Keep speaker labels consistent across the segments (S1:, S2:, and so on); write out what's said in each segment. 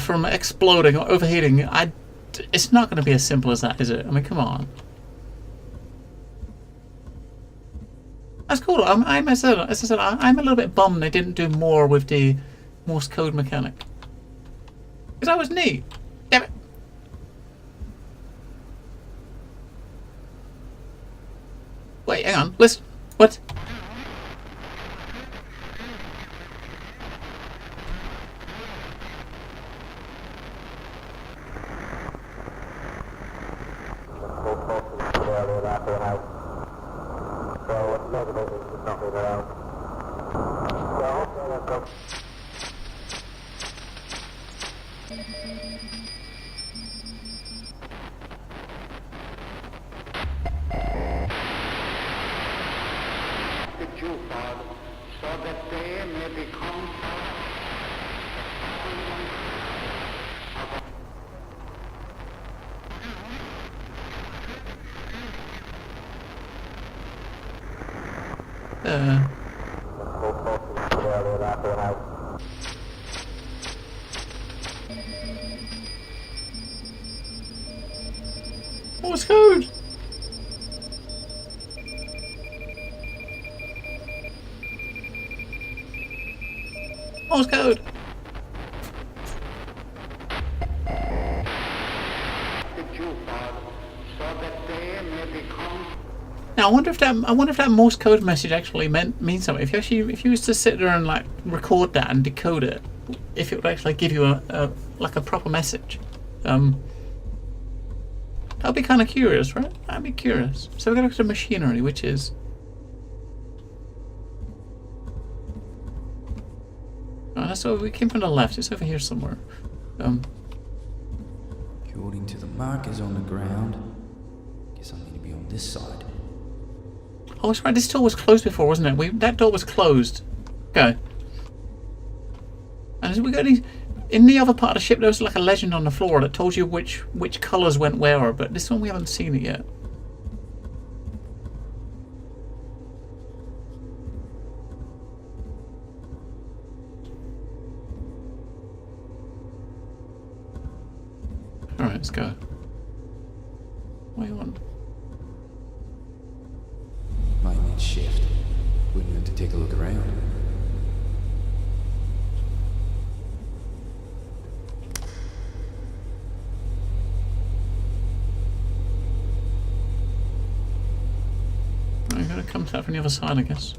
S1: from exploding or overheating. It's not going to be as simple as that, is it? I mean, come on. That's cool. As I said, I'm a little bit bummed they didn't do more with the Morse code mechanic. Because that was neat. Damn it. Wait, hang on. Listen. What? Morse code. Morse code. Now I wonder if that Morse code message actually means something. If you was to sit there and like record that and decode it, if it would actually give you a proper message, that'd be kind of curious, right? I'd be curious. So we're gonna go to machinery, which is so we came from the left. It's over here somewhere.
S2: According to the markers on the ground, guess I need to be on this side.
S1: Oh, that's right. This door was closed before, wasn't it? That door was closed. Okay. And as we go in the other part of the ship, there was like a legend on the floor that told you which colours went where, but this one we haven't seen it yet. Alright, let's go. What do you want?
S2: Maintenance shift. Wouldn't have to take a look around.
S1: I'm gonna come to that from the other side, I guess.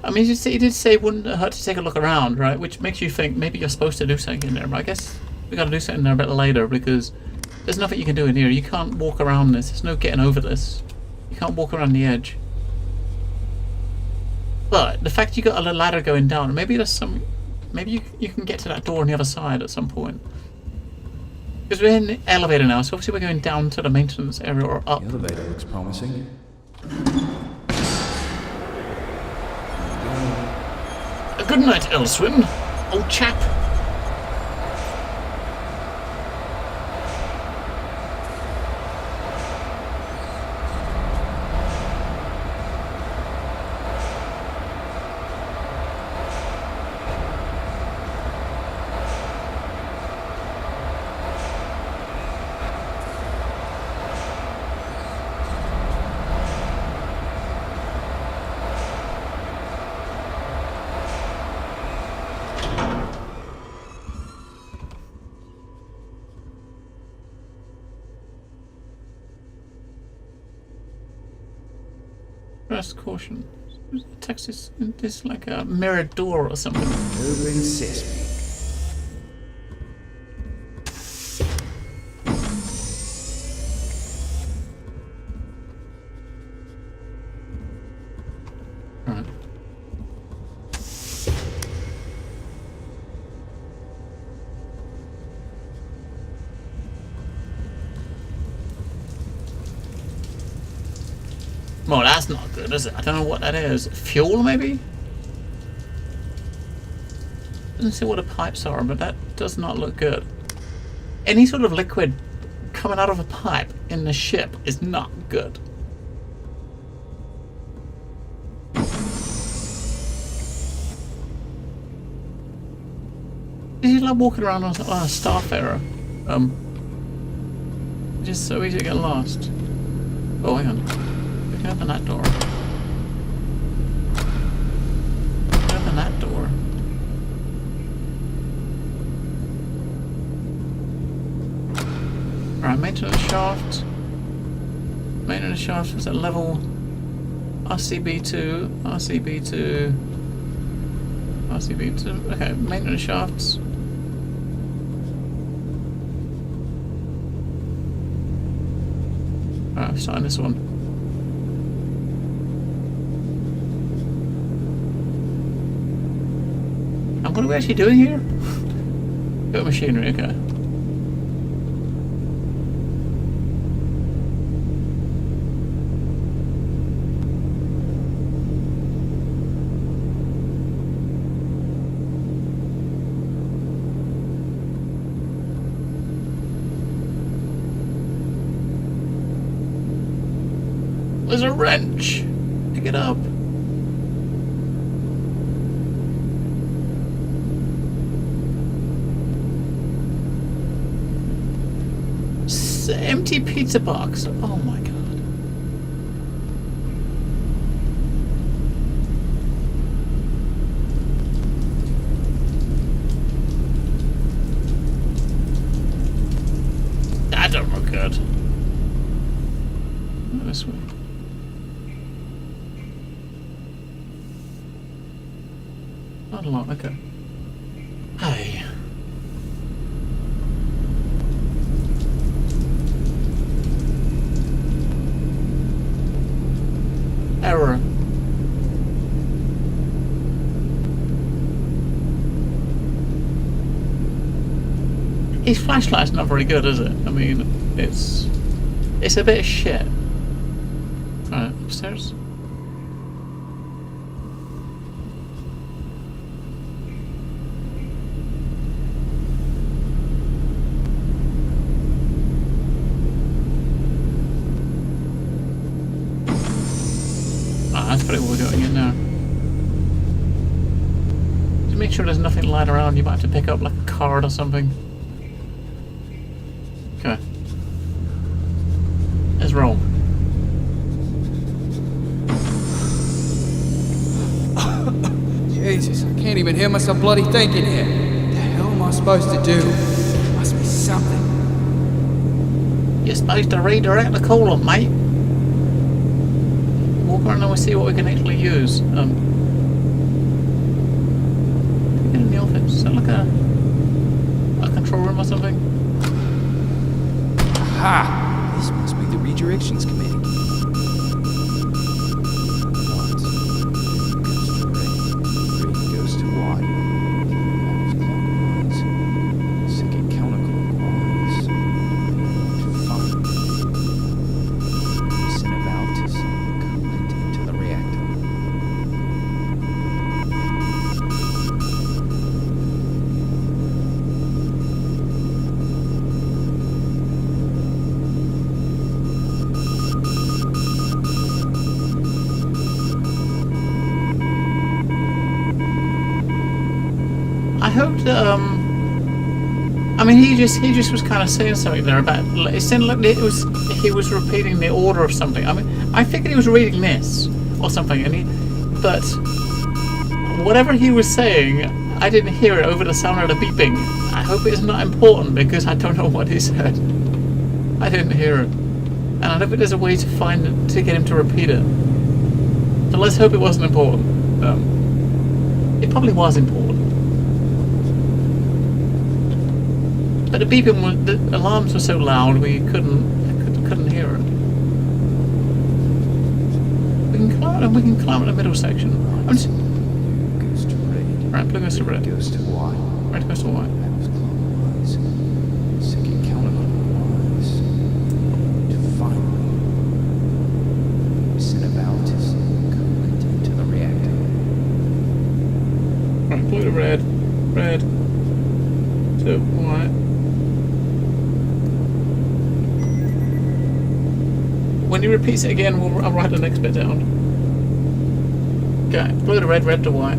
S1: I mean, he did say it wouldn't hurt to take a look around, right? Which makes you think maybe you're supposed to do something in there. But I guess we gotta do something in there a bit later because there's nothing you can do in here. You can't walk around this. There's no getting over this. You can't walk around the edge. But the fact you got a little ladder going down, maybe there's some. Maybe you can get to that door on the other side at some point. Because we're in the elevator now, so obviously we're going down to the maintenance area or up.
S2: The elevator looks promising.
S1: Good night, Elswin, old chap. First caution. Text is like a mirrored door or something.
S2: Open sesame.
S1: Right. Well, that's not good, is it? I don't know what that is. Fuel, maybe? Doesn't see what the pipes are, but that does not look good. Any sort of liquid coming out of a pipe in the ship is not good. like walking around on a Starfarer. Just so easy to get lost. Oh, hang on. We can open that door. Open that door. Alright, maintenance shaft. Maintenance shaft was at level RCB2, RCB2, RCB2. Okay, maintenance shafts. Alright, I've started this one. And what are we actually doing here? Bit of machinery, okay. There's a wrench! Pick it up! Empty pizza box. Oh my god. That don't look good. Not this way. Not a lot, okay. Hey. Error. His flashlight's not very good, is it? I mean, it's a bit of shit. Alright, upstairs. That's probably what we're doing in now. To make sure there's nothing lying around, you might have to pick up like a card or something. Okay. Let's roll.
S2: Jesus, I can't even hear myself bloody thinking here. What the hell am I supposed to do? Must be something.
S1: You're supposed to redirect the coolant, mate. Walk around and we'll see what we can actually use. Get in the office. Is that like a control room or something?
S2: Aha! This must be the redirections committee.
S1: I hope that I mean he just was kind of saying something there about it sounded like he was repeating the order of something. I mean I figured he was reading this or something, but whatever he was saying, I didn't hear it over the sound of the beeping. I hope it's not important because I don't know what he said. I didn't hear it, and I hope there's a way to get him to repeat it. So let's hope it wasn't important. It probably was important. But the beeping, the alarms were so loud we couldn't hear it. We can climb in the middle section.
S2: Goes to red.
S1: Right, blue goes to red.
S2: Goes to white.
S1: Red goes to white.
S2: Mouse clockwise. Second counterclockwise. To finally send about to coolant into the reactor.
S1: Right, blue to red. Red to white. When he repeats it again, I'll write the next bit down. Okay, blue to red, red to white.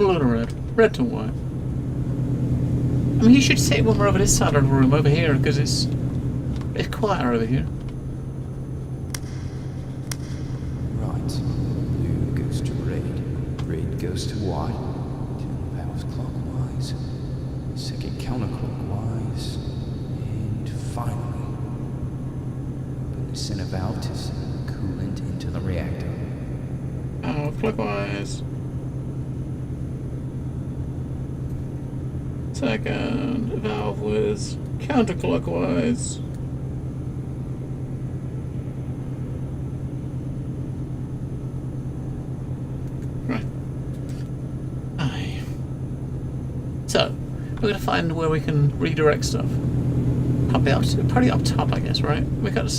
S1: blue to red. Red to white. I mean, you should sit when we're over this side of the room, over here, because it's quieter over here.
S3: Right. Blue goes to red. Red goes to white. Turn valves clockwise. Second counterclockwise. And finally, put the center valve to send coolant into the reactor.
S1: Clockwise. Second valve was counterclockwise. Right. Aye. So, we're going to find where we can redirect stuff. Probably up top, I guess, right? We got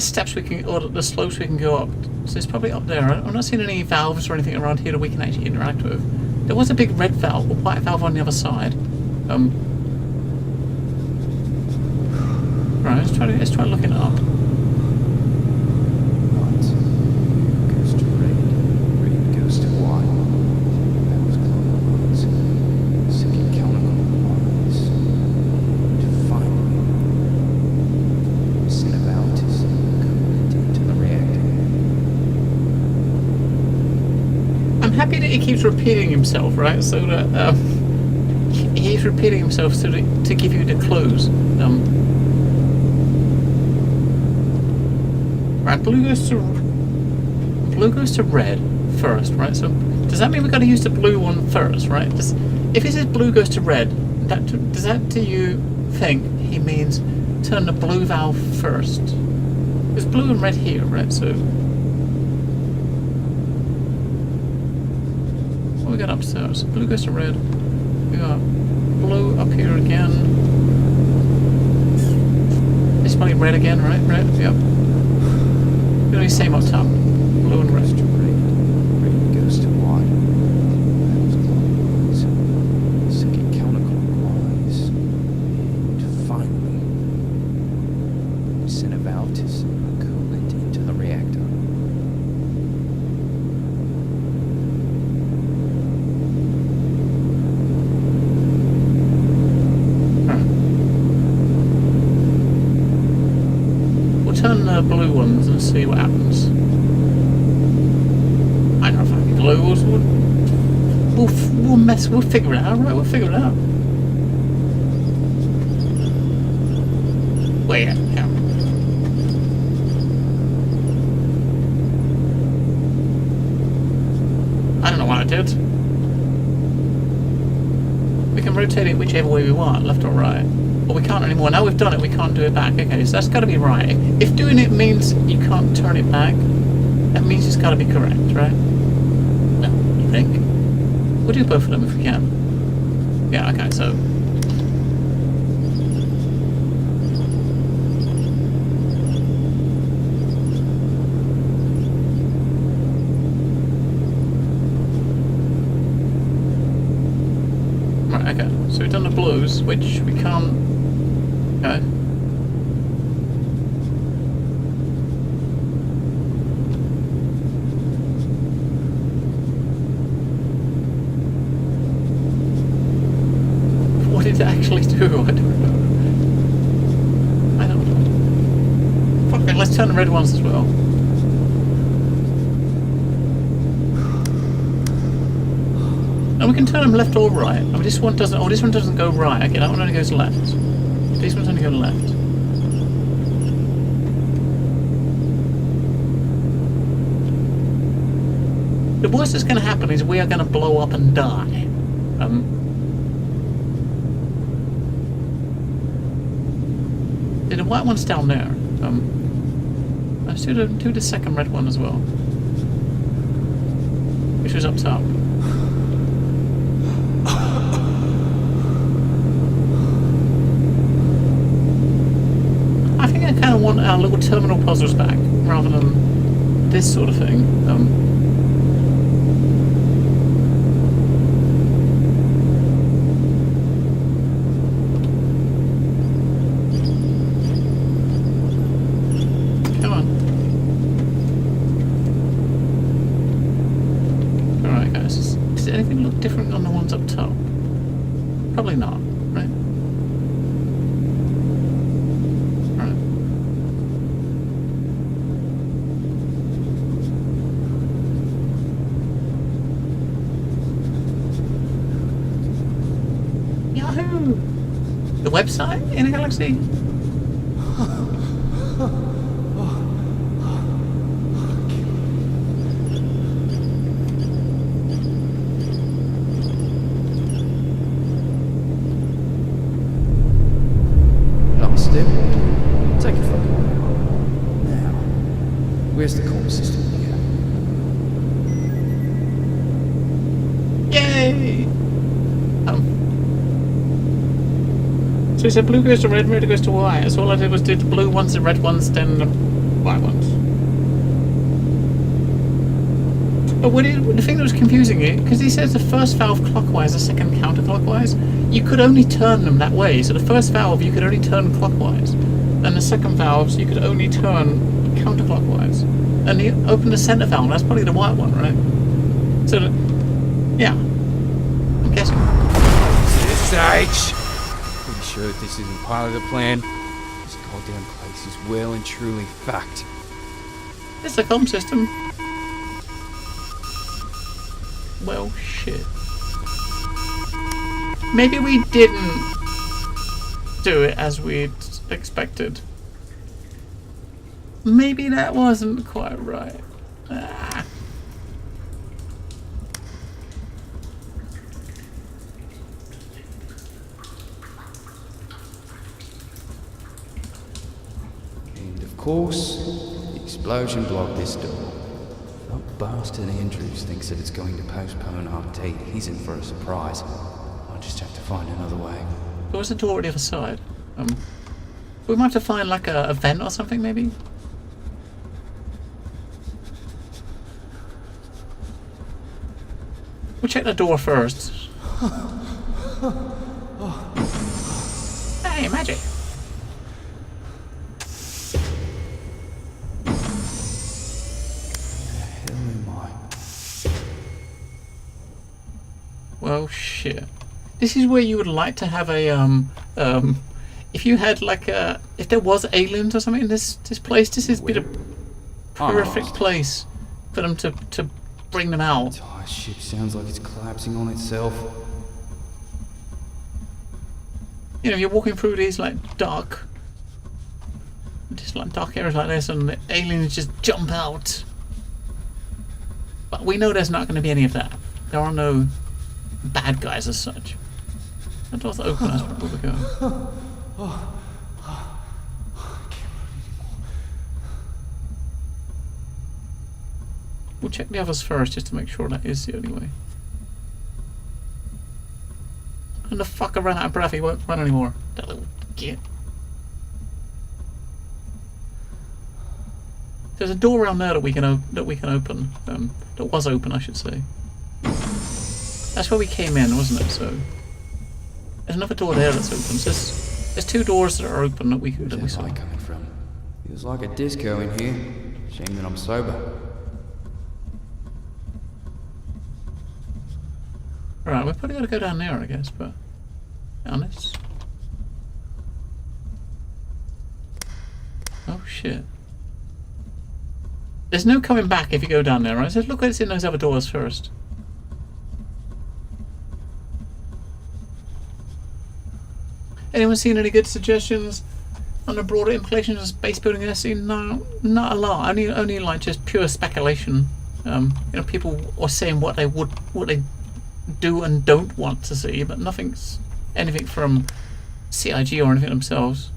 S1: steps we can, or the slopes we can go up. So it's probably up there. I'm not seeing any valves or anything around here that we can actually interact with. There was a big red valve, or white valve on the other side. Right, let's try looking it up.
S3: Right. Goes to red. Red goes to white. Valves clockwise. Second counterclockwise. And finally, center valve to send coolant into the reactor.
S1: I'm happy that he keeps repeating himself, right? So that he's repeating himself so to give you the clues. Right, blue goes to red first, right? So does that mean we've got to use the blue one first, right? If it says blue goes to red, does that do you think he means turn the blue valve first? There's blue and red here, right? So what we got upstairs? Blue goes to red. We got blue up here again. It's probably red again, right? Red, yep. Really same up top. Blue and red.
S3: Goes to red. Red goes to white. Valves clockwise. Second counterclockwise. And finally, center valve to send coolant into the reactor.
S1: Turn the blue ones and see what happens. I don't know if I can blue. We'll figure it out, right? We'll figure it out. Wait, yeah. I don't know what I did. We can rotate it whichever way we want, left or right. But we can't anymore. Now we've done it, we can't do it back. Okay, so that's got to be right. If doing it means you can't turn it back, that means it's got to be correct, right? No, you think? We'll do both of them if we can. Yeah, okay, so... Right, okay. So we've done the blues, which we can't... Okay. What did it actually do? I don't know. I don't know. Fuck it, let's turn the red ones as well. And we can turn them left or right. I mean, this one doesn't. Oh, this one doesn't go right. Okay, that one only goes left. These ones only go left. The worst that's going to happen is we are going to blow up and die. The white one's down there. Let's do the second red one as well, which was up top. I think I kind of want our little terminal puzzles back rather than this sort of thing. Come on. Alright guys. different on the ones up top? Probably not, right? Right. Yahoo! The website in a galaxy?
S3: Last step. Take a photo. Now, where's the comm system here?
S1: Yay! So he said blue goes to red, red goes to white. So all I did was do the blue ones, the red ones, then the white ones. But the thing that was confusing it, because he says the first valve clockwise, the second counterclockwise, you could only turn them that way. So the first valve you could only turn clockwise, and the second valves you could only turn counterclockwise. And you open the center valve, that's probably the white one, right? So, yeah, I'm guessing.
S2: This H. Pretty sure this isn't part of the plan. This goddamn place is well and truly fucked.
S1: It's the comm system. Well, shit. Maybe we didn't do it as we'd expected. Maybe that wasn't quite right. Ah.
S3: And of course, the explosion blocked this door. That bastard Andrews thinks that it's going to postpone our date. He's in for a surprise. I'll just have to find another way.
S1: There was a door at the other side. We might have to find like a vent or something, maybe? We'll check the door first. Hey, magic!
S3: Where am I?
S1: Well, shit. This is where you would like to have a, if you had like a, if there was aliens or something in this place, this is be the perfect place for them to bring them out.
S3: The entire ship sounds like it's collapsing on itself.
S1: You know, you're walking through these like dark areas like this, and the aliens just jump out. But we know there's not going to be any of that. There are no bad guys as such. The door's open, that's where we go. We'll check the others first just to make sure that is the only way. And the fucker ran out of breath, he won't run anymore. That little git. There's a door around there that we can open. That was open, I should say. That's where we came in, wasn't it? So there's another door there that's open. So there's two doors that are open that we
S3: Where's
S1: saw.
S3: that light coming from? Feels like a disco in here. Shame that I'm sober.
S1: Right, we've probably got to go down there, I guess. But honest. Oh shit. There's no coming back if you go down there, right? So look what's in those other doors first. Anyone seen any good suggestions on the broader implications of space building in this scene? No, not a lot. Only like just pure speculation. You know, people are saying what they do and don't want to see, but anything from CIG or anything themselves.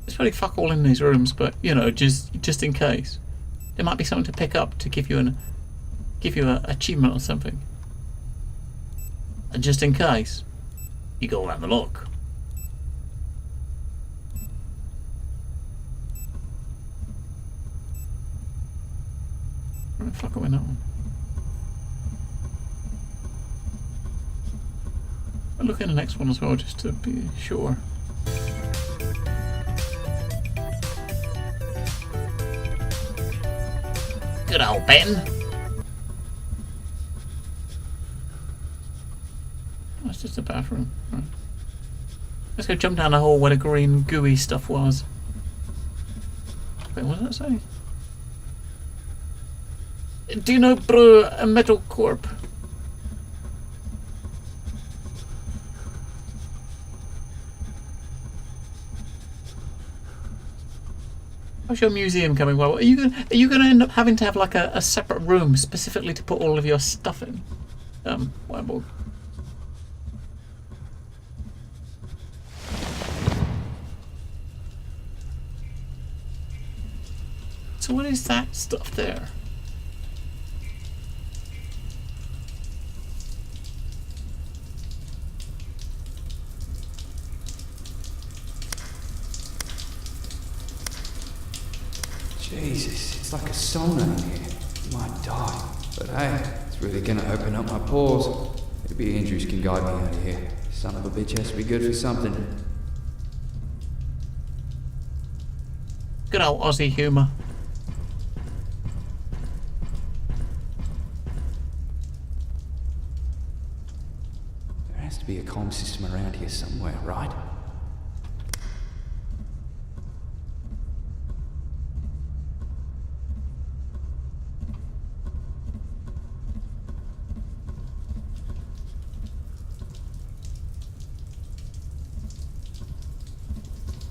S1: There's probably fuck all in these rooms, but you know, just in case, there might be something to pick up to give you an achievement or something. And just in case, you go have a look. Where the fuck are we now? I'll look in the next one as well, just to be sure. Hello, Ben. That's just a bathroom. Right. Let's go jump down the hole where the green gooey stuff was. Wait, what does that say? Do you know, bro, a metal corp? How's your museum coming? Well, are you gonna end up having to have like a separate room specifically to put all of your stuff in? Well, so what is that stuff there?
S3: Jesus, it's like a sauna in here. Might die. But hey, it's really gonna open up my pores. Maybe Andrews can guide me out of here. Son of a bitch has to be good for something.
S1: Good old Aussie humour.
S3: There has to be a comm system around here somewhere, right?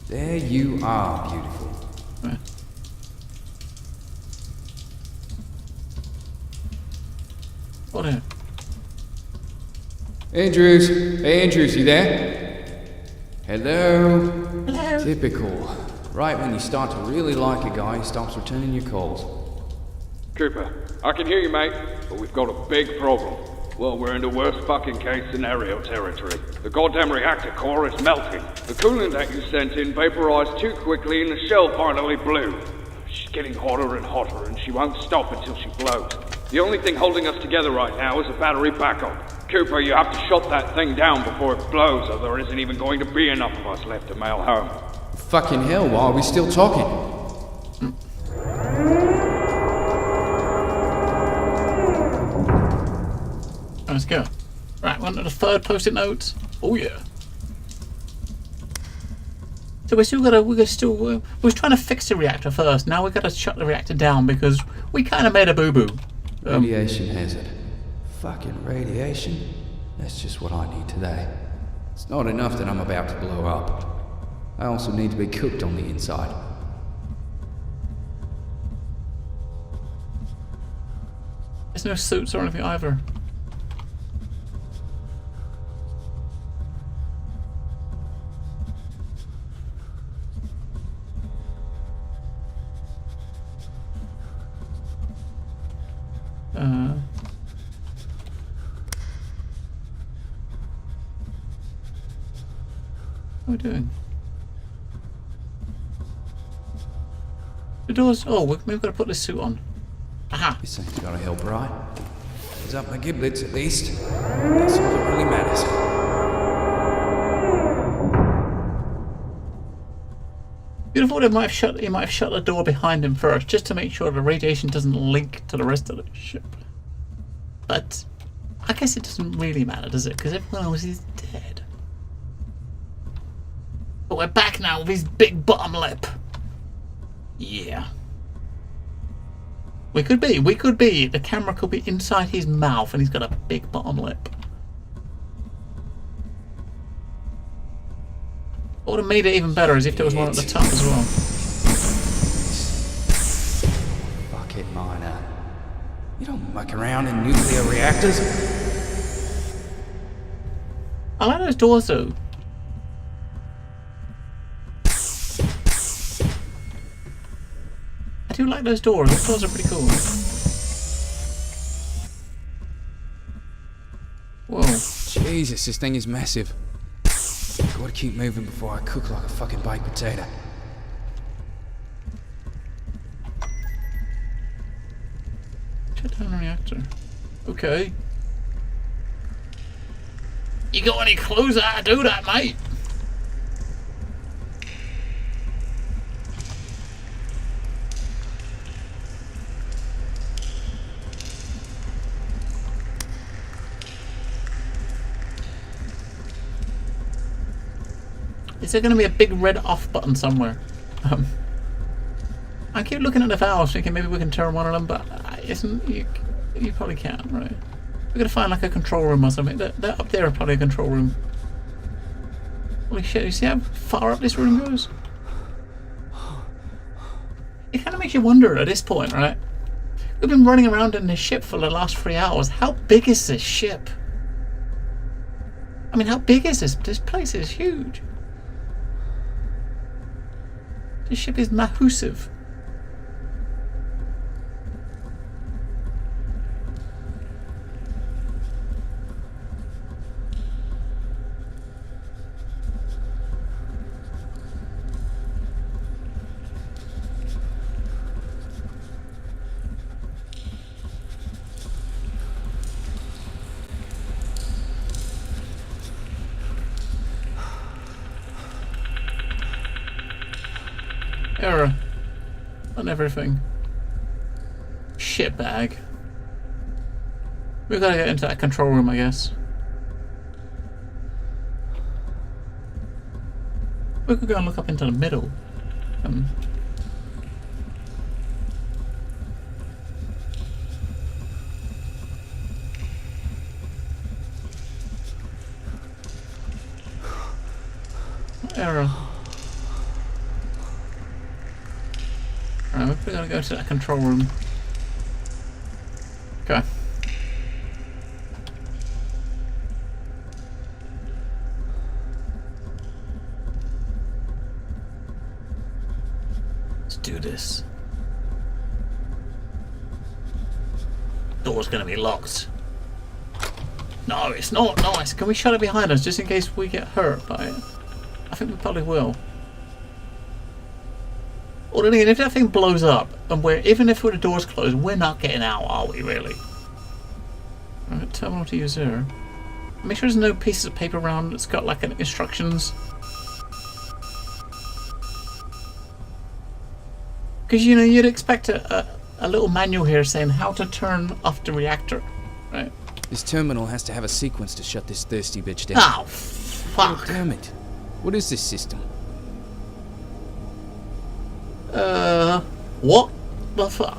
S3: There you are, beautiful.
S1: Right. What a...
S3: Andrews! Hey, Andrews, you there? Hello?
S1: Hello?
S3: Typical. Right when you start to really like a guy, he stops returning your calls.
S4: Cooper, I can hear you, mate, but we've got a big problem. Well, we're in the worst fucking case scenario territory. The goddamn reactor core is melting. The coolant that you sent in vaporized too quickly and the shell finally blew. She's getting hotter and hotter and she won't stop until she blows. The only thing holding us together right now is a battery backup. Cooper, you have to shut that thing down before it blows or there isn't even going to be enough of us left to mail home.
S3: Fucking hell, why are we still talking?
S1: Let's go. Right, one of the third post-it notes. Oh yeah. So we're trying to fix the reactor first. Now we got to shut the reactor down because we kind of made a boo-boo.
S3: Radiation hazard. Fucking radiation? That's just what I need today. It's not enough that I'm about to blow up. I also need to be cooked on the inside.
S1: There's no suits or anything either. What are we doing? The doors. Oh, we've got to put this suit on. Aha!
S3: This thing's gotta help, right? Close up my giblets at least. That's all that really matters.
S1: Beautiful. He might have shut the door behind him first, just to make sure the radiation doesn't link to the rest of the ship. But I guess it doesn't really matter, does it? Because everyone else is dead. But we're back now with his big bottom lip. Yeah. We could be. The camera could be inside his mouth and he's got a big bottom lip. What would have made it even better is if there was one at the top as well.
S3: Fuck it, Miner. You don't muck around in nuclear reactors.
S1: I like those doors though. I do like those doors. Those doors are pretty cool. Whoa.
S3: Jesus, this thing is massive. Gotta keep moving before I cook like a fucking baked potato.
S1: Shut down the reactor. Okay. You got any clues how to do that, mate? Is there going to be a big red off button somewhere? I keep looking at the valves thinking maybe we can turn one of them, but isn't you probably can't, right? We're going to find like a control room or something. That up there is probably a control room. Holy shit, you see how far up this room goes? It kind of makes you wonder at this point, right? We've been running around in this ship for the last 3 hours. How big is this ship? I mean, how big is this? This place is huge. This ship is massive. Error on everything. Shitbag. We've got to get into that control room, I guess. We could go and look up into the middle. Error. Alright, we're gonna go to that control room. Okay. Let's do this. Door's gonna be locked. No, it's not nice. Can we shut it behind us just in case we get hurt by it? I think we probably will. Or then again, if that thing blows up, and even if the door's closed, we're not getting out, are we really? Alright, terminal to use there. Make sure there's no pieces of paper around that's got like instructions. Because you know, you'd expect a little manual here saying how to turn off the reactor, right?
S2: This terminal has to have a sequence to shut this thirsty bitch down.
S1: Oh, fuck.
S2: Oh, damn it. What is this system?
S1: What the fuck?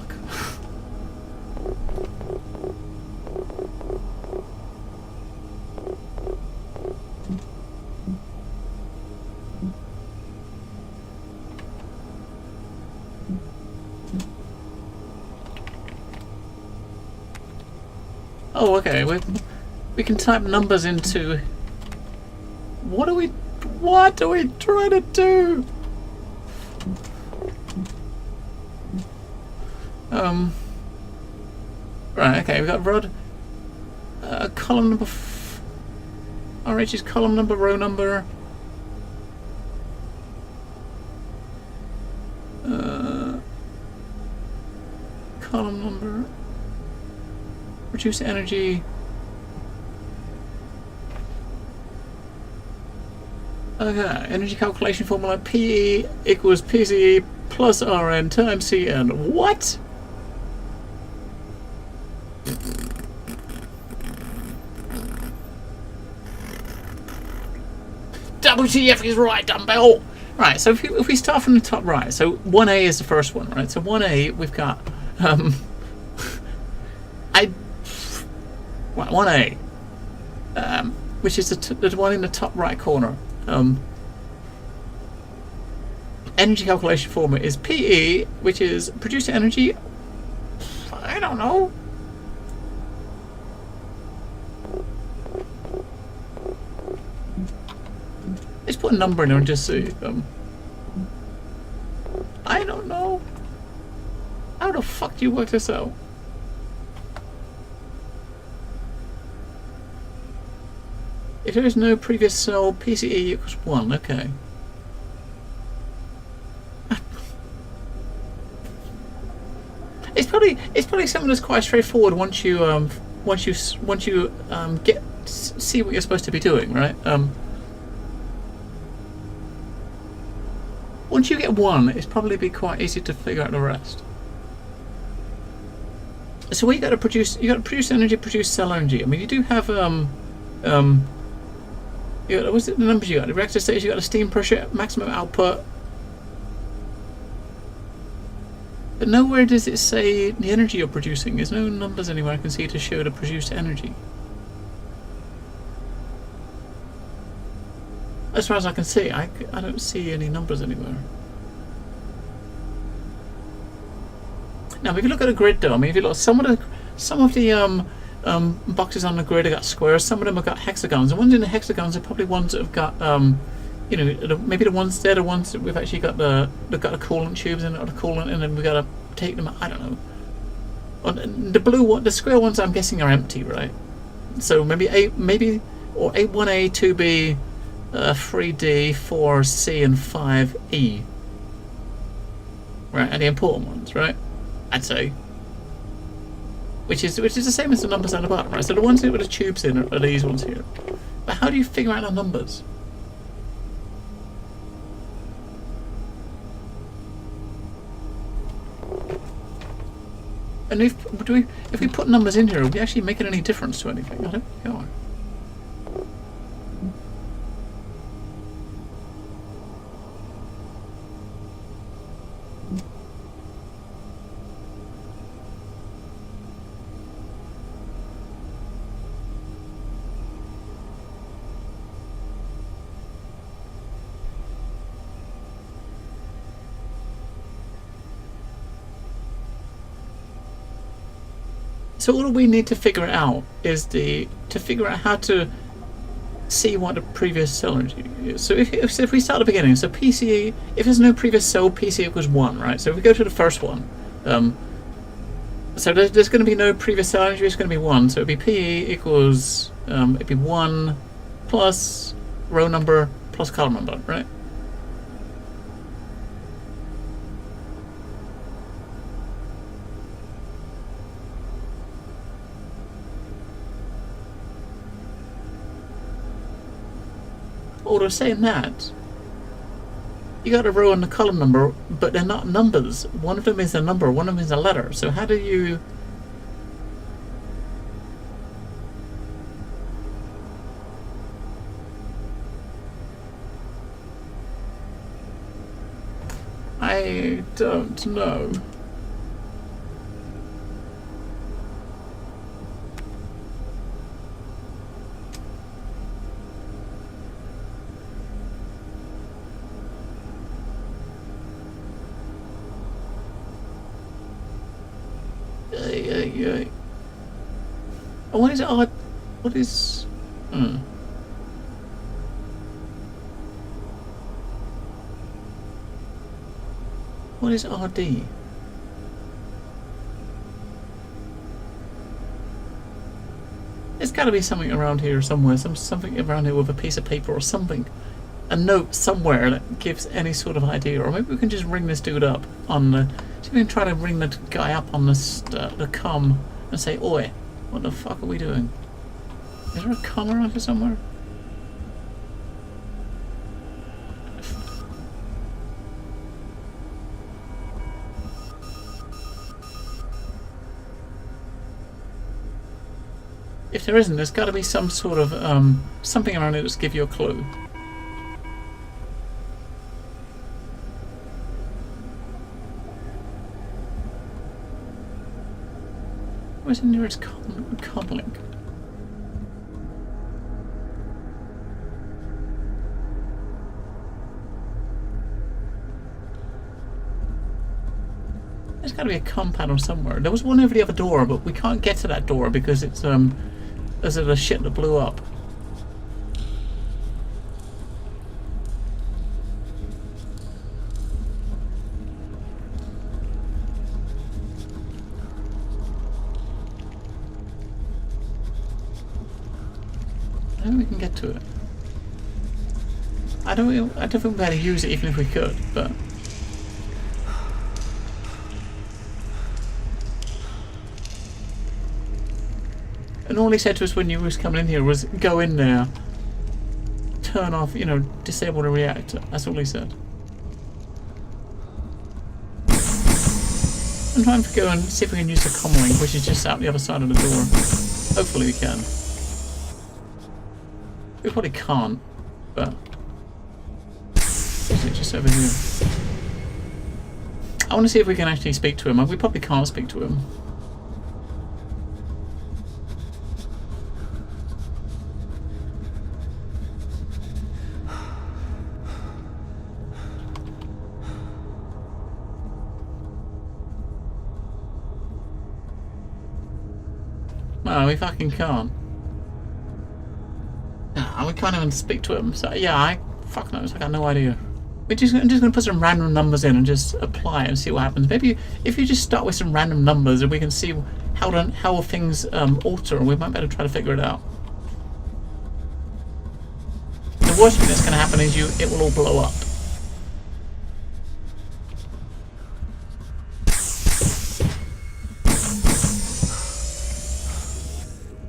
S1: Oh, okay. We can type numbers into. What are we trying to do? Right, okay, we've got Rod. Column number. RH is column number, row number. Column number. Reduce energy. Okay, energy calculation formula PE equals PCE plus RN times CN. What? WTF is right, dumbbell! Right, so if we start from the top right, so 1A is the first one, right? So 1A, we've got, right, 1A, which is the one in the top right corner. Energy calculation formula is PE, which is produce energy. I don't know. Let's put a number in there and just see. I don't know. How the fuck do you work this out? If there is no previous cell, PCE equals 1. Okay. It's probably something that's quite straightforward once you see what you're supposed to be doing, right? Once you get 1, it's probably be quite easy to figure out the rest. So what you got to produce? You got to produce energy, produce cell energy. I mean, you do have What's it, the numbers you got? The reactor stage, you got a steam pressure, maximum output. But nowhere does it say the energy you're producing. There's no numbers anywhere I can see to show the produced energy. As far as I can see, I don't see any numbers anywhere. Now, if you look at the grid, though, I mean, if you look, some of the boxes on the grid have got squares. Some of them have got hexagons. The ones in the hexagons are probably ones that have got, you know, maybe the ones they're the ones that we've actually got they've got the coolant tubes in it, or the coolant, and then we've got to take them. I don't know. The blue one, the square ones, I'm guessing are empty, right? So maybe A1A, 2B, 3D, 4C, and 5E. Right, and the important ones, right? I'd say. Which is the same as the numbers down the bottom, right? So the ones with the tubes in are these ones here. But how do you figure out the numbers? And if we put numbers in here, are we actually making any difference to anything? I don't think we are. So all we need to figure out is to figure out how to see what the previous cell energy is. So if we start at the beginning, so PC, if there's no previous cell, PC equals 1, right? So if we go to the first one, so there's going to be no previous cell energy, it's going to be 1. So it'd be PE equals, it'd be 1 plus row number plus column number, right? Although saying that, you got a row and a column number, but they're not numbers. One of them is a number, one of them is a letter. So how do you... I don't know. What is odd? What is... What is RD? There's got to be something around here somewhere. Something around here with a piece of paper or something. A note somewhere that gives any sort of idea. Or maybe we can just ring this dude up on the... See if we can try to ring the guy up on the comm and say, "Oi, what the fuck are we doing? Is there a comm around here somewhere?" If there isn't, there's got to be some sort of something around it that's give you a clue. Where's the nearest comm link? There's got to be a comm panel somewhere. There was one over the other door, but we can't get to that door because it's there's the shit that blew up. We can get to it. I don't think we'd better use it even if we could, but and all he said to us when you was coming in here was go in there, turn off, you know, disable the reactor. That's all he said. I'm trying to go and see if we can use the comm link, which is just out the other side of the door. Hopefully we can. We probably can't. but is it just over here? I want to see if we can actually speak to him. We probably can't speak to him. No, we fucking can't. No, we can't even speak to him. So yeah, fuck knows. I got no idea. I'm just gonna put some random numbers in and just apply it and see what happens. Maybe if you just start with some random numbers and we can see how things alter, and we might be able to try to figure it out. The worst thing that's gonna happen is it will all blow up.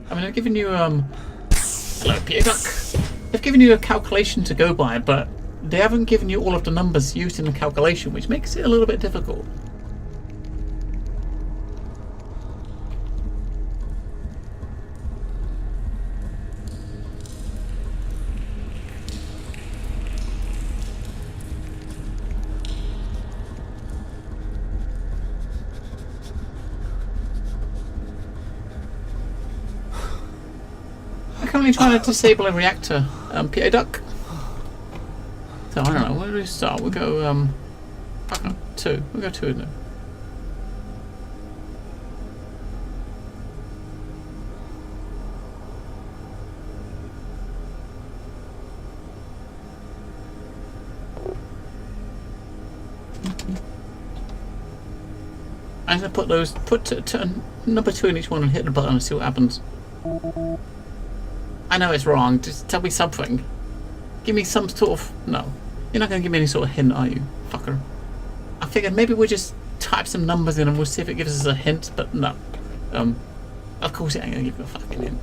S1: I mean, I've given you hello, Peter Duck. They've given you a calculation to go by, but they haven't given you all of the numbers used in the calculation, which makes it a little bit difficult. I'm currently trying to disable a reactor, Peter Duck. So I don't know, where do we start? We'll go, okay, 2. We'll go 2 now. I'm gonna put number 2 in each one and hit the button and see what happens. I know it's wrong, just tell me something. Give me some sort of... No. You're not going to give me any sort of hint, are you? Fucker. I figured maybe we'll just type some numbers in and we'll see if it gives us a hint, but no. Of course it ain't going to give you a fucking hint.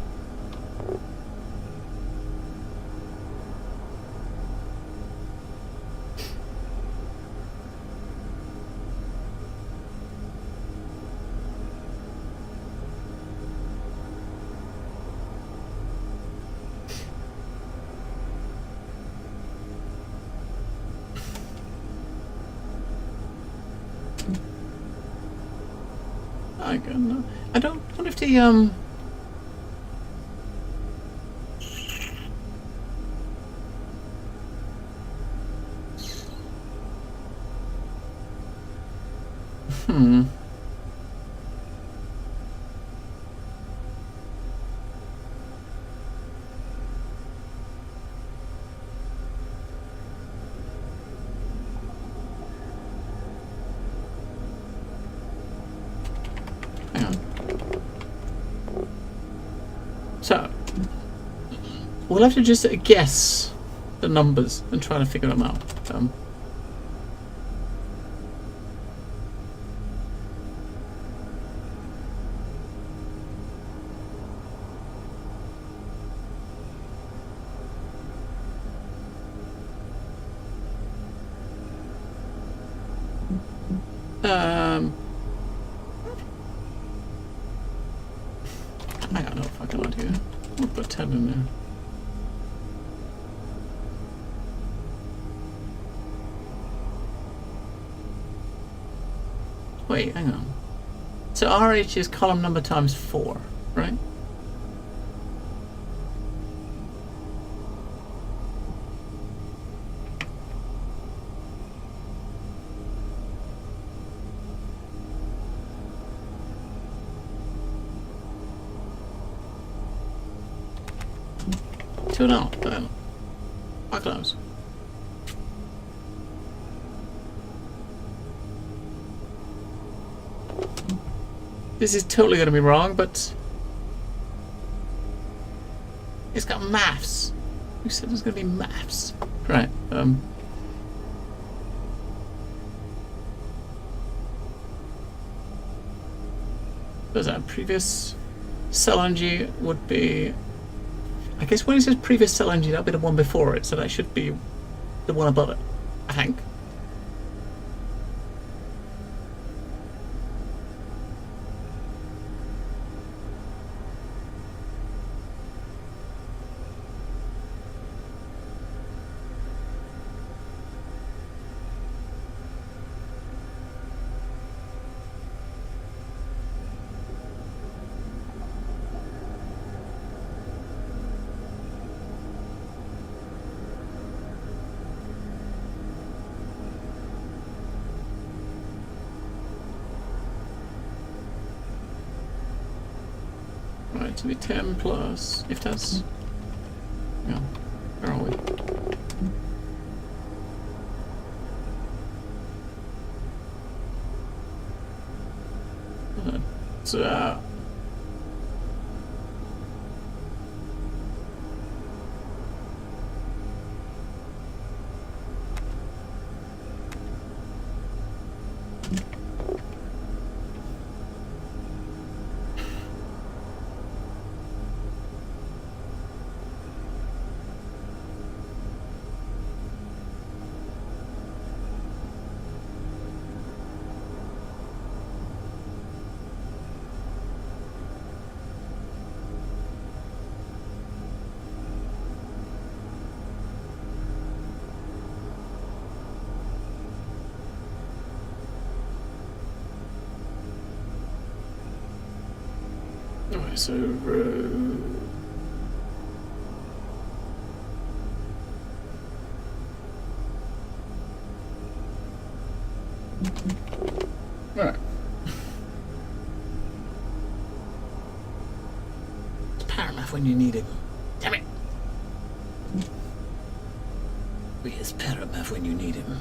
S1: I don't wonder if the hang on. So, we'll have to just guess the numbers and try to figure them out. I got no fucking idea. We'll put 10 in there. Wait, hang on. So RH is column number times 4, right? Two now. Fuck knows. This is totally going to be wrong, but it's got maths. Who said there's going to be maths? Right. What's that? Previous cell energy would be. I guess when it says previous cell energy, that'll be the one before it, so that should be the one above it, I think. it to be 10 plus. If that's... Yeah. Where are we? So... Alright, so... Alright. It's Paramount when you need him. Damn it! Where's Paramount when you need him?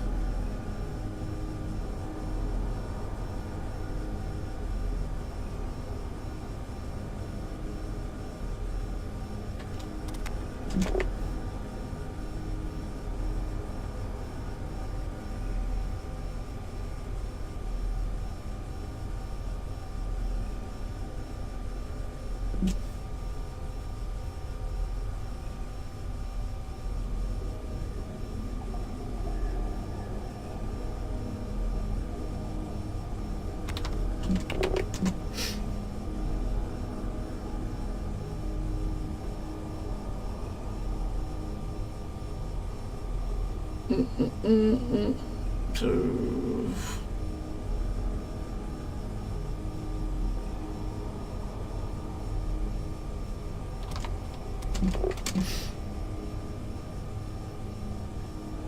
S1: So...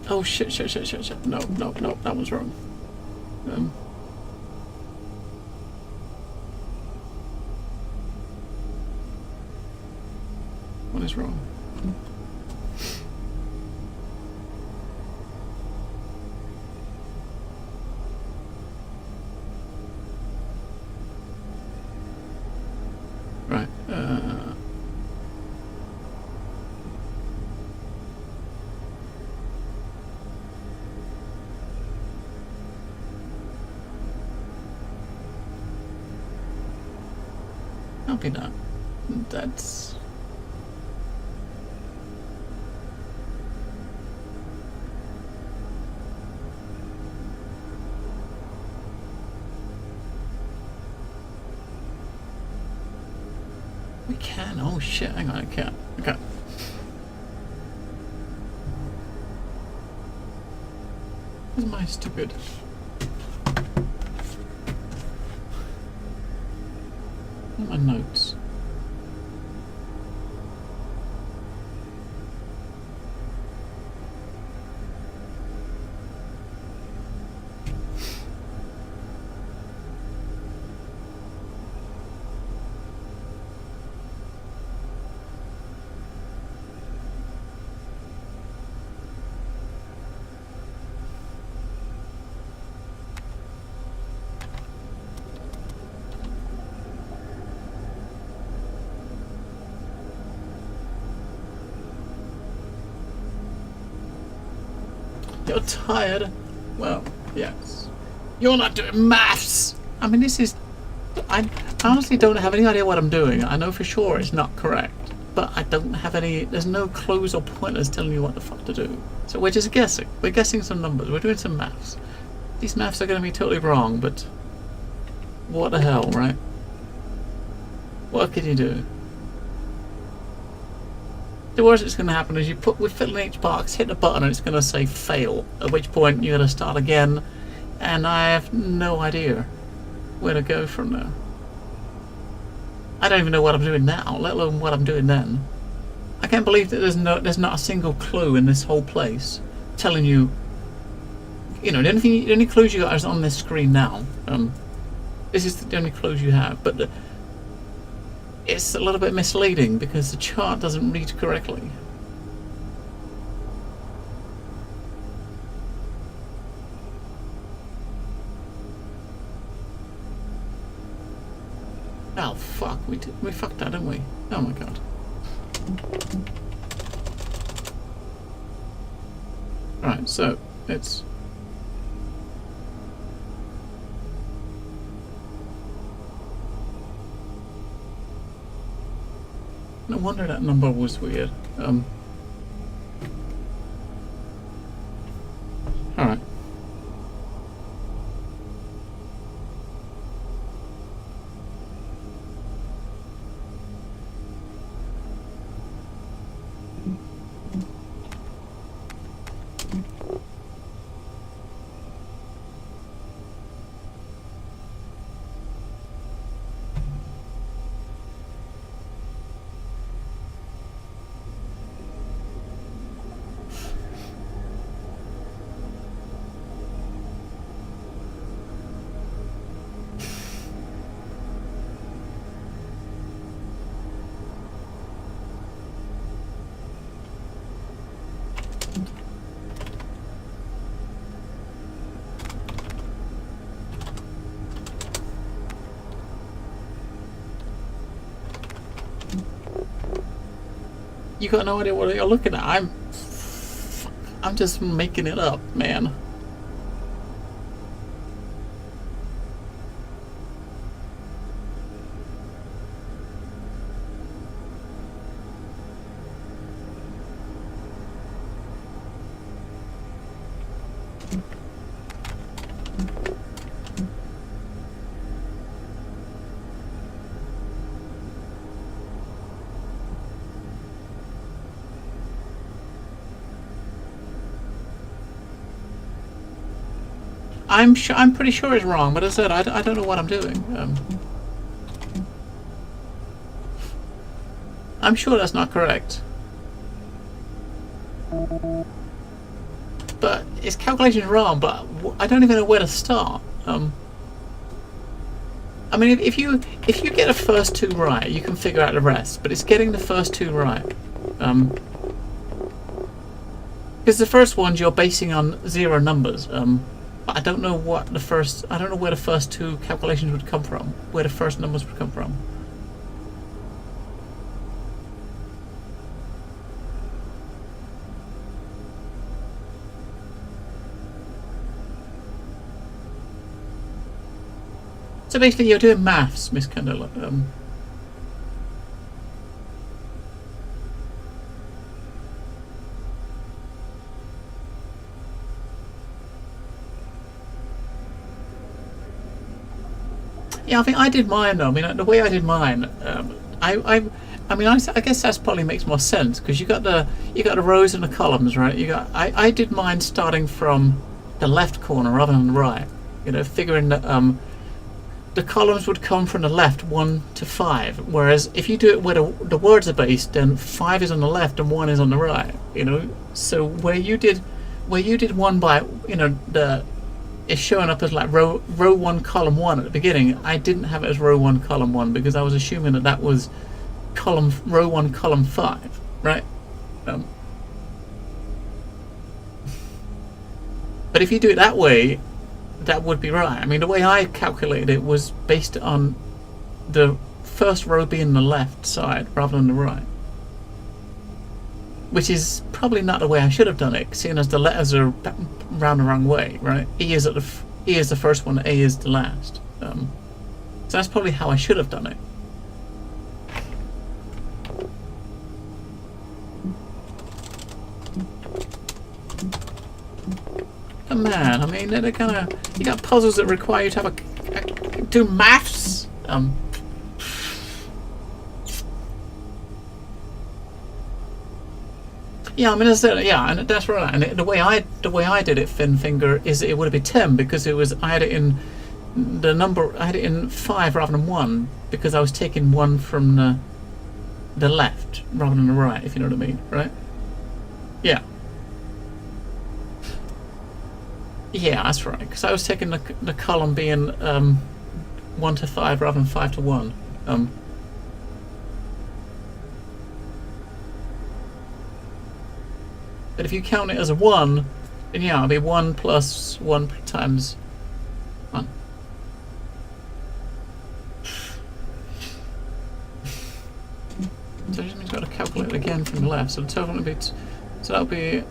S1: Oh shit. No, that was wrong. What is wrong? Right, copy that. That's... We can. Oh shit, hang on, I can't. Okay. Where's my stupid... What are my notes? You're tired? Well, yes. You're not doing maths! I mean, this is... I honestly don't have any idea what I'm doing. I know for sure it's not correct. But I don't have any... There's no clues or pointers telling me what the fuck to do. So we're just guessing. We're guessing some numbers. We're doing some maths. These maths are going to be totally wrong, but... What the hell, right? What can you do? The worst that's going to happen is we fill in each box, hit the button, and it's going to say fail. At which point you're going to start again, and I have no idea where to go from there. I don't even know what I'm doing now, let alone what I'm doing then. I can't believe that there's not a single clue in this whole place telling you. You know, the only clues you got is on this screen now. This is the only clues you have, but. it's a little bit misleading because the chart doesn't read correctly. Oh fuck, we fucked that, didn't we? Oh my god. Alright, so it's no wonder that number was weird. Alright. You got no idea what you're looking at. I'm just making it up, man. I'm pretty sure it's wrong, but as I said, I don't know what I'm doing. I'm sure that's not correct. But its calculation's wrong, but I don't even know where to start. I mean, if you get the first two right, you can figure out the rest, but it's getting the first two right. Because the first ones you're basing on zero numbers. I don't know what the first. I don't know where the first two calculations would come from. Where the first numbers would come from. So basically, you're doing maths, Miss Candela. Yeah, I think I did mine though. I mean, the way I did mine, I guess that probably makes more sense because you got the rows and the columns, right? I did mine starting from the left corner rather than the right. You know, figuring that the columns would come from the left 1 to 5, whereas if you do it where the words are based, then 5 is on the left and 1 is on the right. You know, so where you did 1 by, you know, it's showing up as like row 1 column 1 at the beginning. I didn't have it as row 1 column 1 because I was assuming that was row 1 column 5, right? But if you do it that way, that would be right. I mean, the way I calculated it was based on the first row being the left side rather than the right, which is probably not the way I should have done it, seeing as the letters are round the wrong way, right? E is the first one, A is the last. So that's probably how I should have done it. But man, I mean, they're kind of, you got puzzles that require you to have do maths. Yeah, I mean, yeah, and that's right. And the way I did it, Thin Finger, is it would have been 10 because I had it in 5 rather than 1 because I was taking 1 from the left rather than the right, if you know what I mean, right? Yeah. Yeah, that's right. Because I was taking the column being 1 to 5 rather than 5 to 1. But if you count it as a 1, then yeah, it'll be 1 plus 1 times 1. So it just means we've got to calculate it again from the left. So the total will be, so that'll be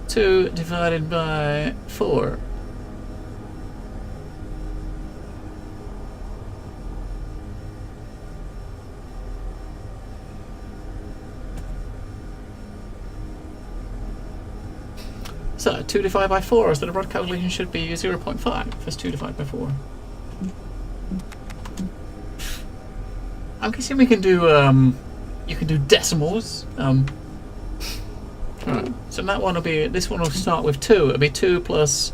S1: 2 divided by 4. So 2 divided by 4, so the right calculation should be 0.5. That's 2 divided by 4. I'm guessing we can do, you can do decimals. Alright, so that one will be, this one will start with 2. It'll be 2 plus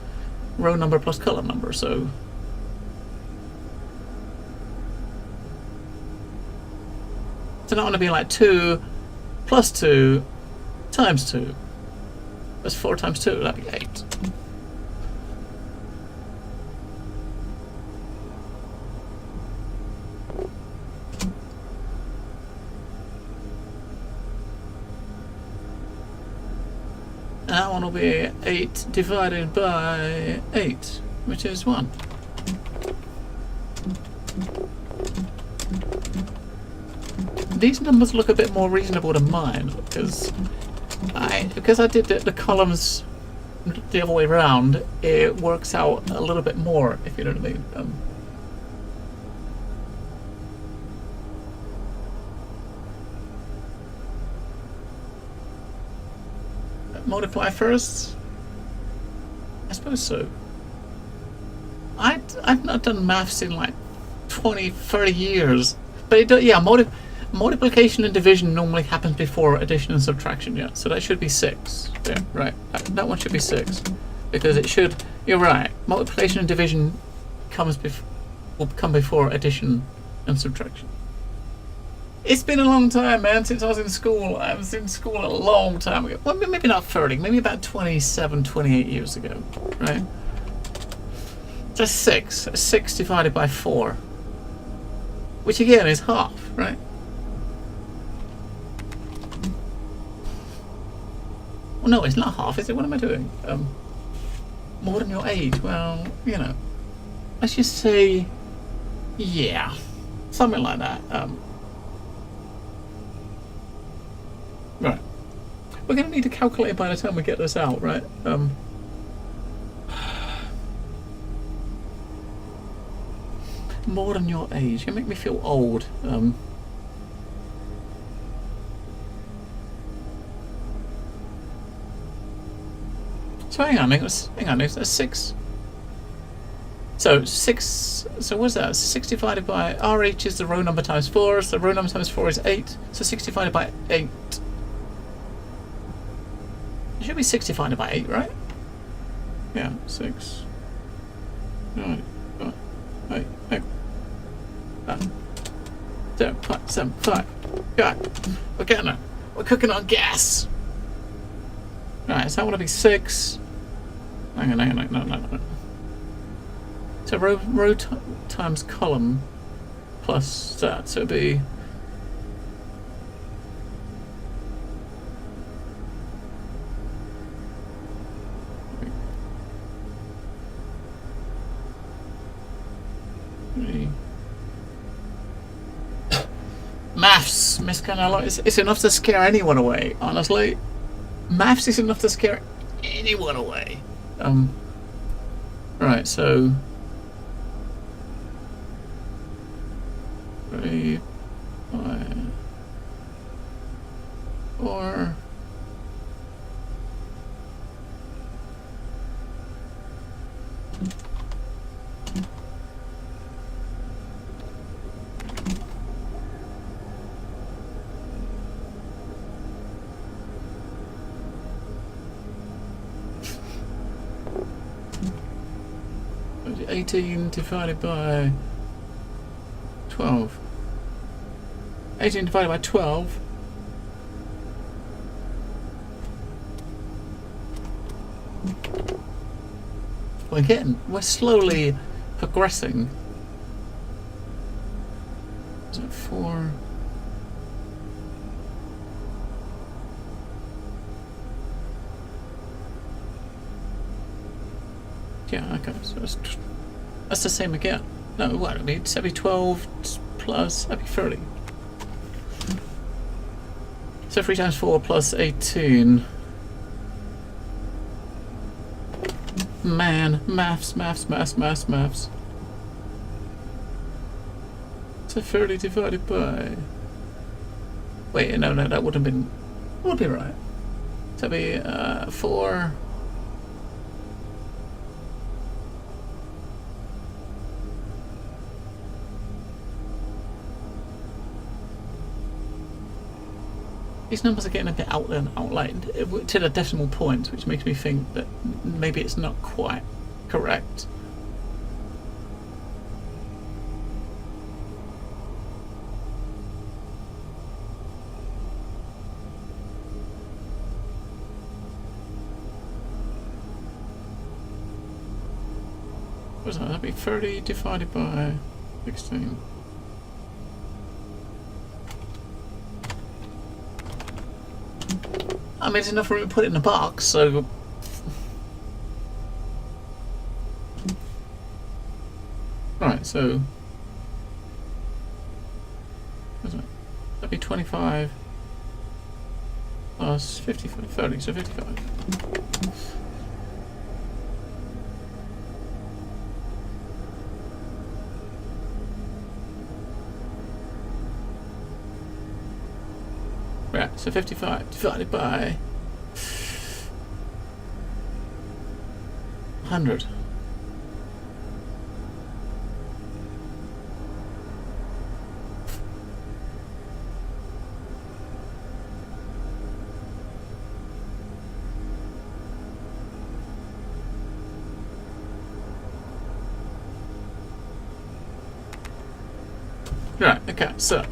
S1: row number plus column number, so. So that one will be like 2 plus 2 times 2. That's 4 times 2, that'd be 8. And that one will be 8 divided by 8, which is 1. These numbers look a bit more reasonable than mine, because I did the columns the other way around, it works out a little bit more, if you know what I mean. Multiply first? I suppose so. I've not done maths in like 20, 30 years. But it does, yeah, multiplication and division normally happens before addition and subtraction, yeah. So that should be 6. Yeah, right. That one should be 6. Because it should, you're right, multiplication and division will come before addition and subtraction. It's been a long time, man, since I was in school. I was in school a long time ago. Well, maybe not 30, maybe about 27, 28 years ago, right? That's 6. 6 divided by 4. Which again is half, right? Well, no, it's not half, is it? What am I doing? More than your age. Well, you know, let's just say, yeah, something like that. Right. We're going to need to calculate it by the time we get this out, right? More than your age. You make me feel old. So hang on, it's 6. So 6, so what's that? 6 divided by, RH is the row number times 4, so row number times 4 is 8, so 6 divided by 8. It should be 6 divided by 8, right? Yeah, 6. 9, 8, 8. 7, 5, 7, 5. God, we're getting it. We're cooking on gas. Right, so that would be 6. Hang on, no. So row times column plus that, so it'd be maths, Miss Canelo, it's enough to scare anyone away, honestly. Maths is enough to scare anyone away. Right, so 3, 5, 4. So 18 divided by 12. 18 divided by 12. We're slowly progressing. Is it 4? Yeah, okay, so that's the same again. No, what, it'd be 12 plus, that'd be 30. So 3 times 4 plus 18. Man, maths. So 30 divided by... Wait, no, that would have been... Would be right. So that'd be 4... These numbers are getting a bit outlined to the decimal point, which makes me think that maybe it's not quite correct. What's that? That'd be 30 divided by 16. I mean, it's enough room to put it in a box, so... Right, so... What's that? That'd be 25 plus 55, 30, so 55. Right, so 55 divided by 100. Right, okay, so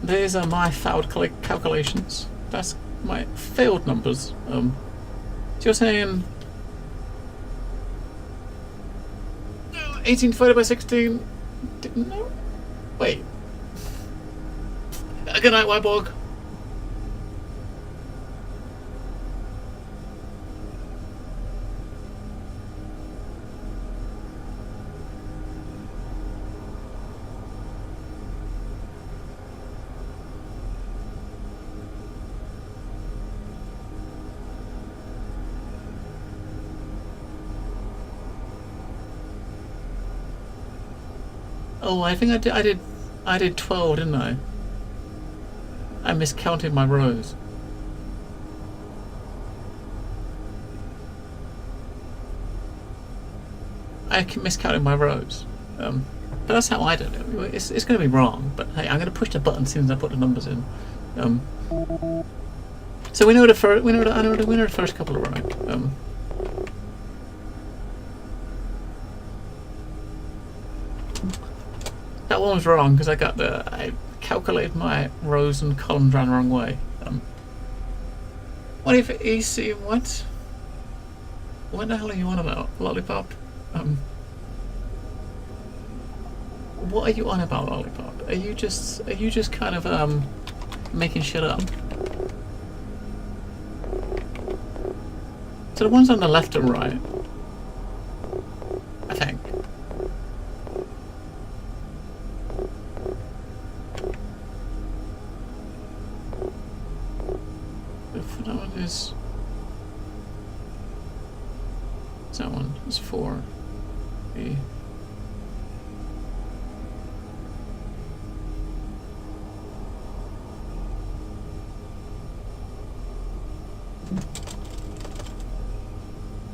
S1: these are my failed calculations. That's my failed numbers. So you're saying 18 divided by 16? No. Wait. Good night, Wyborg. Oh, I think I did 12, didn't I? I miscounted my rows. I miscounted my rows. But that's how I did it. It's going to be wrong, but hey, I'm going to push the button as soon as I put the numbers in. So we know the first couple are right. That one was wrong because I calculated my rows and columns ran the wrong way. What if EC? What? What the hell are you on about, Lollipop? What are you on about, Lollipop? Are you just kind of making shit up? So the ones on the left are right, I think. That one is... That one is 4. B.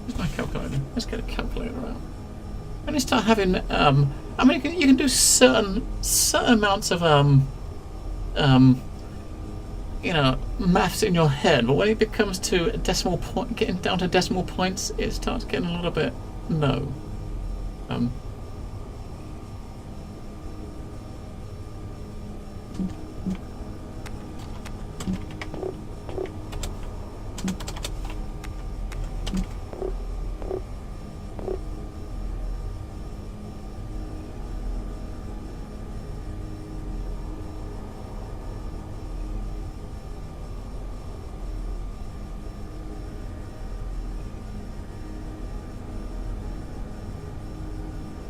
S1: Where's my calculator? Let's get a calculator out. When you start having, I mean, you can do certain amounts of you know, maths in your head, but when it becomes to a decimal point, getting down to decimal points, it starts getting a little bit no.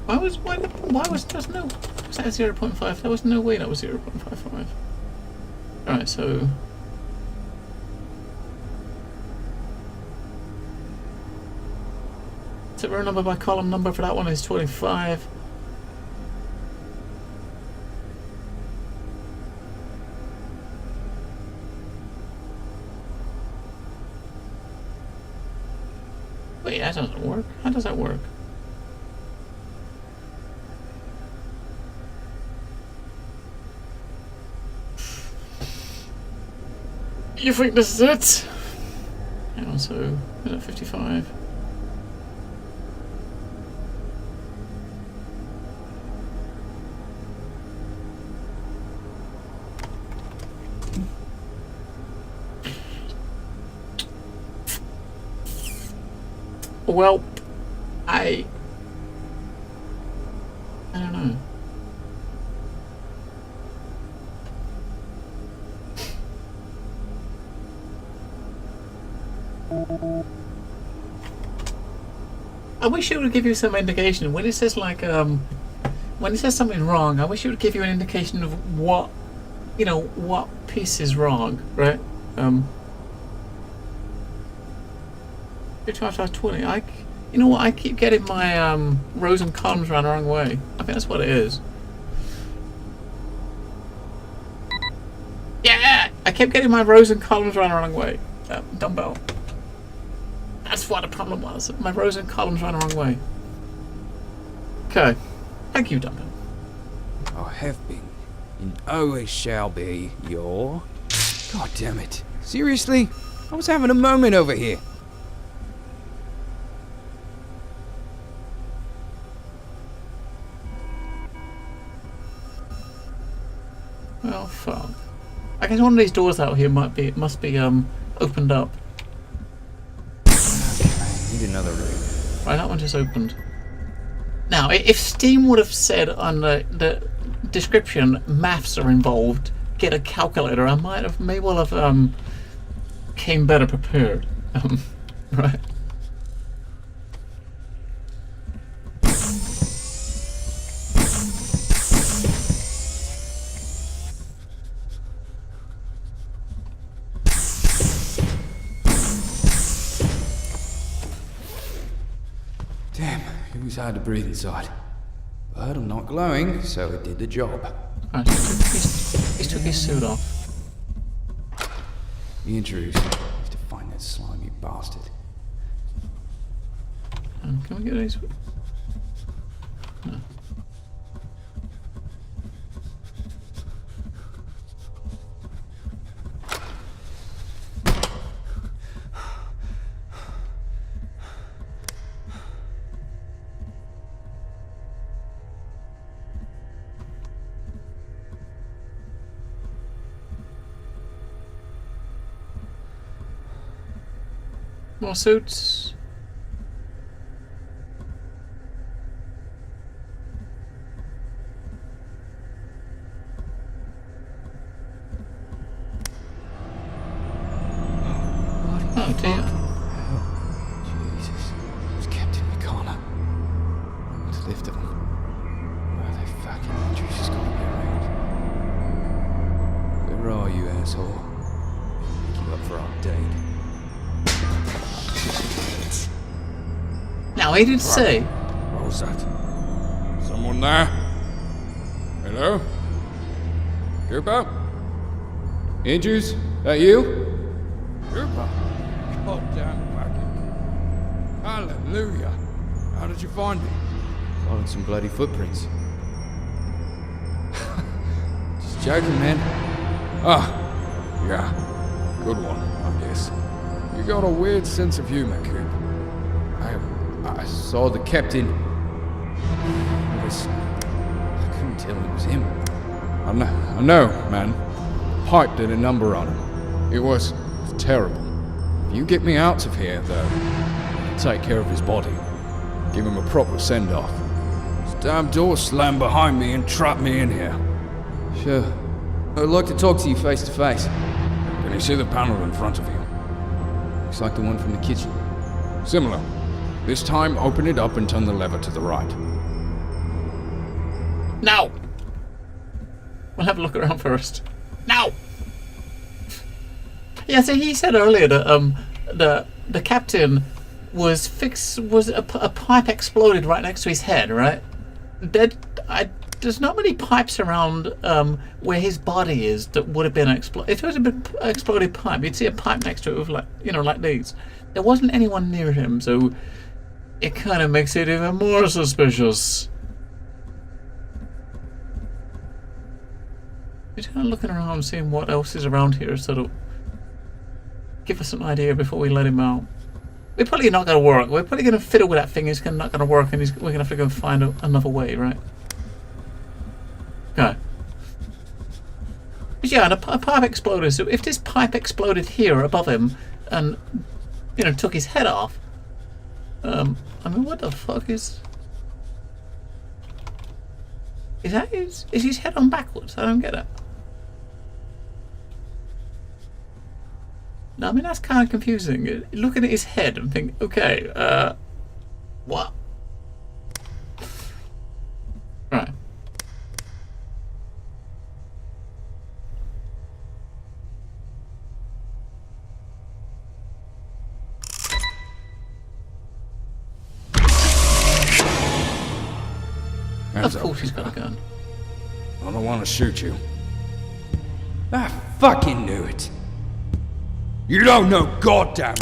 S1: Why was there's no, was that 0.5? There was no way that was 0.55. Alright, so so row number by column number for that one is 25. Wait, that doesn't work. How does that work? You think this is it? Hang on, so is it 55? Well, I don't know. I wish it would give you some indication when it says like when it says something wrong. I wish it would give you an indication of what, you know, what piece is wrong, right? 20. You know what? I keep getting my rows and columns around the wrong way. I think that's what it is. Yeah, I kept getting my rows and columns around the wrong way. Dumbbell. That's what the problem was. My rows and columns ran the wrong way. Okay. Thank you, Dumbbell.
S2: I have been, and always shall be, your... God damn it. Seriously? I was having a moment over here.
S1: Well, fuck. I guess one of these doors out here must be opened up.
S2: Need another room.
S1: Right, that one just opened. Now, if Steam would have said on the description, maths are involved, get a calculator, I may well have came better prepared. Right.
S3: Damn, it was hard to breathe inside. But I'm not glowing, so it did the job.
S1: Right, he took his suit off.
S3: The intrudes. Have to find that slimy bastard.
S1: Can we get these? No. More suits. Oh dear.
S3: Jesus. It was Captain McConnor. What's left of him? Where are they fucking intruders gonna be around? Where are you, asshole? Pick you up for our date.
S1: Now, he did say.
S2: What was that? Someone there? Hello? Cooper? Andrews? That you? Cooper? Goddamn fucking. Hallelujah. How did you find me?
S3: Followed some bloody footprints. Just joking, man.
S2: Ah, yeah. Good one, I guess. You got a weird sense of humor, Coop. I saw the captain.
S3: I couldn't tell it was him.
S2: I know, man. Pipe did a number on him. It was terrible. If you get me out of here, though, I'll take care of his body. Give him a proper send-off. This damn door slammed behind me and trapped me in here.
S3: Sure. I'd like to talk to you face to face.
S2: Can you see the panel in front of you?
S3: Looks like the one from the kitchen.
S2: Similar. This time, open it up and turn the lever to the right.
S1: Now! We'll have a look around first. Now! Yeah, so he said earlier that the captain was a pipe exploded right next to his head, right? There's not many pipes around where his body is that would have been exploded. If it was a big exploded pipe, you'd see a pipe next to it with like these. There wasn't anyone near him, so it kind of makes it even more suspicious. We're kind of looking around, seeing what else is around here, so to give us an idea before we let him out. We're probably not going to work. We're probably going to fiddle with that thing. It's not going to work, and we're going to have to go find another way, right? Okay. But yeah, a pipe exploded. So if this pipe exploded here above him, and took his head off, I mean, what the fuck is that? Is his head on backwards? I don't get it. No, I mean, that's kind of confusing. Looking at his head and think, okay, what? Right. Of course he's got a gun.
S2: I don't want to shoot you.
S3: I fucking knew it.
S2: You don't know goddamn